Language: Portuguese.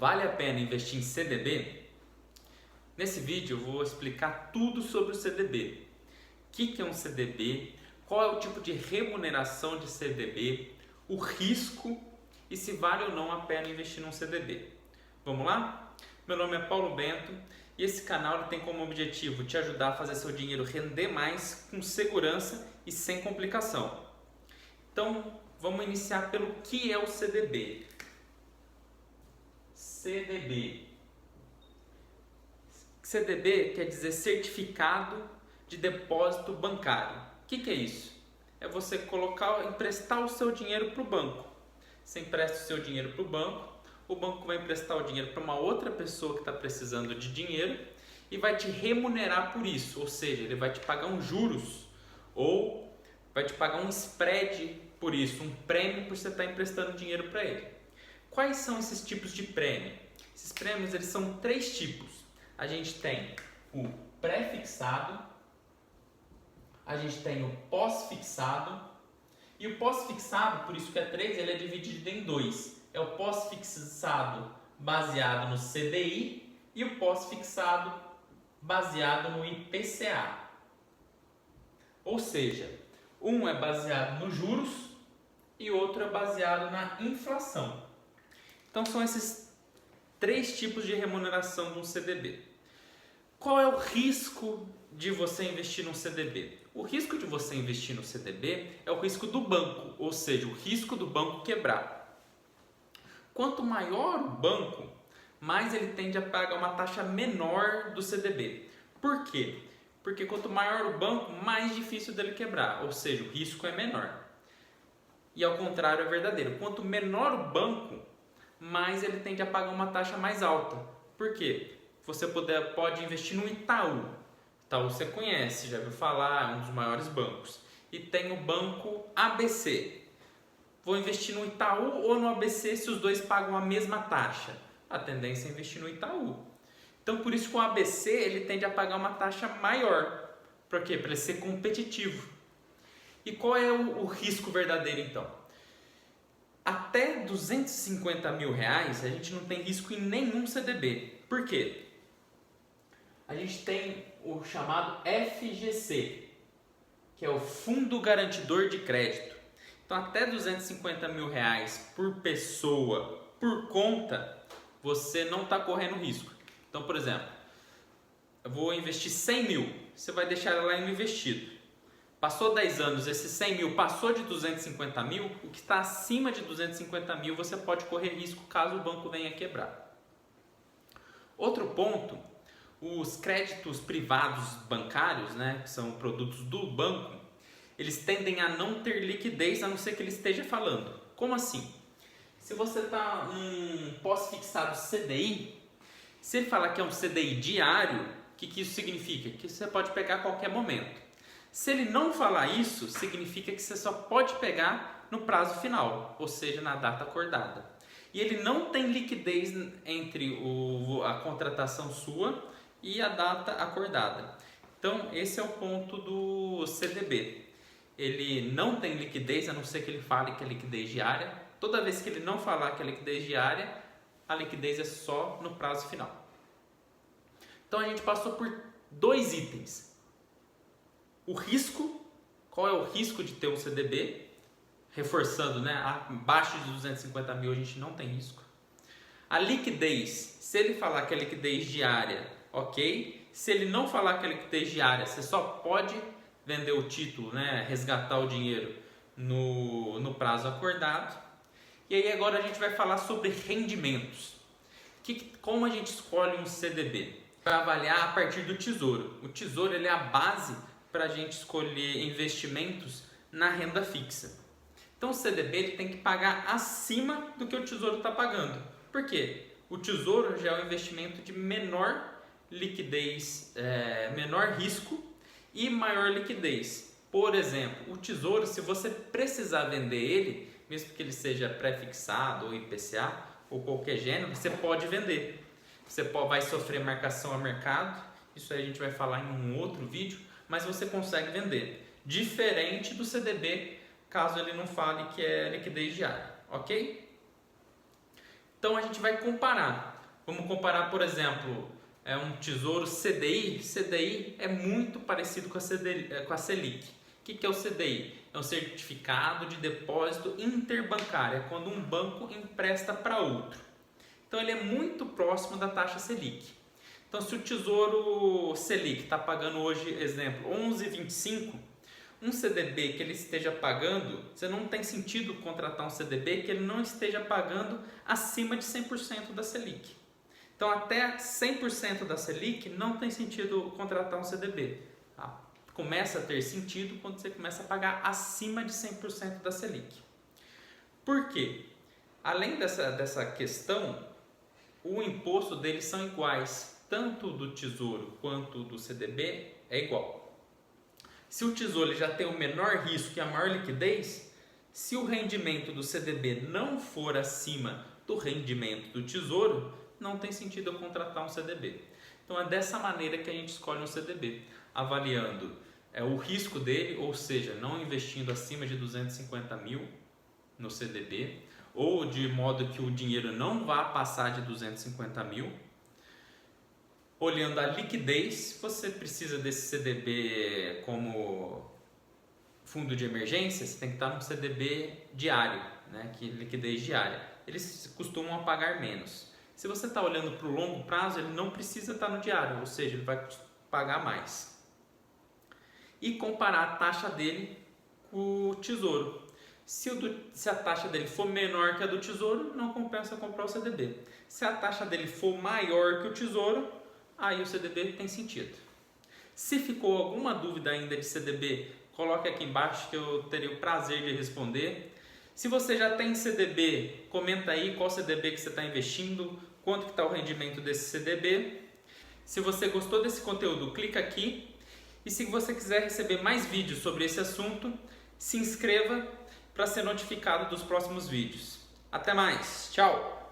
vale a pena investir em CDB? Nesse vídeo eu vou explicar tudo sobre o CDB. O que é um CDB, qual é o tipo de remuneração de CDB, o risco e se vale ou não a pena investir num CDB. Vamos lá? Meu nome é Paulo Bento e esse canal tem como objetivo te ajudar a fazer seu dinheiro render mais com segurança e sem complicação. Então, vamos iniciar pelo que é o CDB. CDB quer dizer Certificado de Depósito Bancário. O que é isso? É você emprestar o seu dinheiro para o banco. Você empresta o seu dinheiro para o banco vai emprestar o dinheiro para uma outra pessoa que está precisando de dinheiro e vai te remunerar por isso, ou seja, ele vai te pagar uns juros ou vai te pagar um spread por isso, um prêmio por você estar emprestando dinheiro para ele. Quais são esses tipos de prêmio? Esses prêmios eles são três tipos. A gente tem o pré-fixado, a gente tem o pós-fixado e o pós-fixado, por isso que é 3, ele é dividido em dois. É o pós-fixado baseado no CDI e o pós-fixado baseado no IPCA. Ou seja, um é baseado nos juros e outro é baseado na inflação. Então são esses três tipos de remuneração de um CDB. Qual é o risco de você investir num CDB? O risco de você investir no CDB é o risco do banco, ou seja, o risco do banco quebrar. Quanto maior o banco, mais ele tende a pagar uma taxa menor do CDB. Por quê? Porque quanto maior o banco, mais difícil dele quebrar, ou seja, o risco é menor. E ao contrário é verdadeiro. Quanto menor o banco, mais ele tende a pagar uma taxa mais alta. Por quê? Você pode investir no Itaú. Itaú você conhece, já ouviu falar, é um dos maiores bancos. E tem o banco ABC. Vou investir no Itaú ou no ABC se os dois pagam a mesma taxa? A tendência é investir no Itaú. Então, por isso que o ABC ele tende a pagar uma taxa maior. Por quê? Para ele ser competitivo. E qual é o risco verdadeiro, então? Até R$250 mil a gente não tem risco em nenhum CDB. Por quê? A gente tem o chamado FGC, que é o Fundo Garantidor de Crédito. Então, até R$250 mil por pessoa, por conta, você não está correndo risco. Então, por exemplo, eu vou investir 100 mil, você vai deixar ela lá investido. Passou 10 anos, esses 100 mil passou de 250 mil, o que está acima de 250 mil você pode correr risco caso o banco venha quebrar. Outro ponto, os créditos privados bancários, né, que são produtos do banco, eles tendem a não ter liquidez a não ser que ele esteja falando. Como assim? Se você está num pós-fixado CDI, se ele falar que é um CDI diário, o que isso significa? Que você pode pegar a qualquer momento. Se ele não falar isso, significa que você só pode pegar no prazo final, ou seja, na data acordada. E ele não tem liquidez entre a contratação sua e a data acordada. Então, esse é o ponto do CDB. Ele não tem liquidez, a não ser que ele fale que é liquidez diária. Toda vez que ele não falar que é liquidez diária, a liquidez é só no prazo final. Então, a gente passou por dois itens. O risco, qual é o risco de ter um CDB? Reforçando, né? Abaixo de 250 mil a gente não tem risco. A liquidez, se ele falar que é liquidez diária, ok. Se ele não falar que é liquidez diária, você só pode vender o título, né? Resgatar o dinheiro no prazo acordado. E aí agora a gente vai falar sobre rendimentos. Como a gente escolhe um CDB? Para avaliar a partir do Tesouro. O Tesouro ele é a base para a gente escolher investimentos na renda fixa. Então o CDB ele tem que pagar acima do que o Tesouro está pagando. Por quê? O Tesouro já é um investimento de menor liquidez, menor risco e maior liquidez. Por exemplo, o Tesouro, se você precisar vender ele, mesmo que ele seja pré-fixado ou IPCA ou qualquer gênero, você pode vender. Você vai sofrer marcação a mercado, isso aí a gente vai falar em um outro vídeo, mas você consegue vender. Diferente do CDB, caso ele não fale que é liquidez diária, ok? Então a gente vai comparar Vamos comparar, por exemplo, um tesouro CDI. CDI é muito parecido com a Selic. O que é o CDI? É um certificado de depósito interbancário, é quando um banco empresta para outro. Então ele é muito próximo da taxa Selic. Então se o Tesouro Selic está pagando hoje, exemplo, 11,25, um CDB que ele esteja pagando, você não tem sentido contratar um CDB que ele não esteja pagando acima de 100% da Selic. Então até 100% da Selic não tem sentido contratar um CDB. Tá? Começa a ter sentido quando você começa a pagar acima de 100% da Selic. Por quê? Além dessa questão, o imposto deles são iguais, tanto do Tesouro quanto do CDB é igual. Se o Tesouro já tem o menor risco e a maior liquidez, se o rendimento do CDB não for acima do rendimento do Tesouro, não tem sentido eu contratar um CDB. Então é dessa maneira que a gente escolhe um CDB, avaliando o risco dele, ou seja, não investindo acima de 250 mil no CDB, ou de modo que o dinheiro não vá passar de 250 mil. Olhando a liquidez, você precisa desse CDB como fundo de emergência, você tem que estar num CDB diário, né, que liquidez diária. Eles costumam pagar menos. Se você está olhando para o longo prazo, ele não precisa estar no diário, ou seja, ele vai pagar mais. E comparar a taxa dele com o Tesouro. Se a taxa dele for menor que a do Tesouro, não compensa comprar o CDB. Se a taxa dele for maior que o Tesouro, aí o CDB tem sentido. Se ficou alguma dúvida ainda de CDB, coloque aqui embaixo que eu teria o prazer de responder. Se você já tem CDB, comenta aí qual CDB que você está investindo, quanto que está o rendimento desse CDB. Se você gostou desse conteúdo, clica aqui. E se você quiser receber mais vídeos sobre esse assunto, se inscreva para ser notificado dos próximos vídeos. Até mais, tchau!